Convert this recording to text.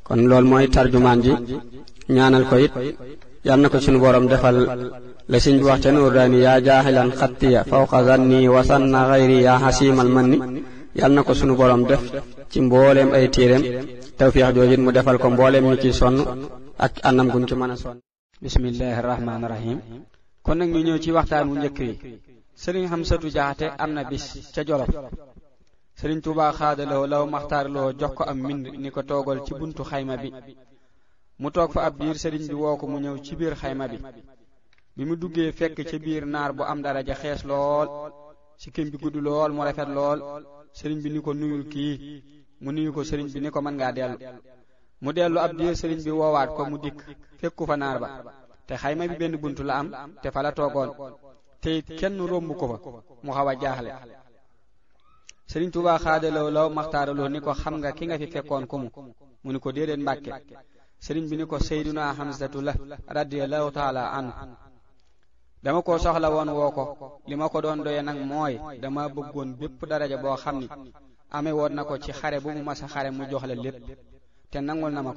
kon lool mooy tarjumaan ji ñaanal ko it yal na ko sunu borom defal la sëñ bi wax ca Nuuraani yaa jaaxilan xattiya fawqa zanni wa sanna xayri yaa xasiimal manni yal na ko sunu borom def ci mbooleem ay téereem tawfiix joojit mu defal ko mbooleem ñu ci sonn ak anam guñ ci mën a sonn. bismillahi rahmaani rahim. kon nag ñu ñëw ci waxtaan wu njëkk wi. sëriñ Xamsatu Jaxate am na bis ca Jolof sëriñ Tuubaa xaadaloo law maxtaarloo jox ko am mbind ni ko toogal ci buntu xayma bi mu toog fa ab diir sëriñ bi woo ko mu ñëw ci biir xayma bi mu duggee fekk ca biir naar bu am daraja xees lool sikkim bi gudd lool mu rafet lool sëriñ bi ni ko nuyul kii mu nuyu ko sëriñ bi ni ko mën ngaa dellu mu dellu ab diir sëriñ bi woowaat ko mu dikk fekku fa naar ba te xayma bi benn buntu la am te fa la toogoon te kenn romb ko fa mu xaw a jaaxle sëriñ Tuubaa xaadaloo law maxtaaraloo ni ko xam nga ki nga fi fekkoon ku mu ni ko déedéet Mbàkke sëriñ bi ni ko Seydunaa Xamsatu la radiyallahu taala anhu dama ko soxla woon woo ko li ma ko doon doye nag mooy dama bëggoon bépp daraja boo xam ni amee woon na ko ci xare bu mu masa xare mu jox la lépp te nangul na ma ko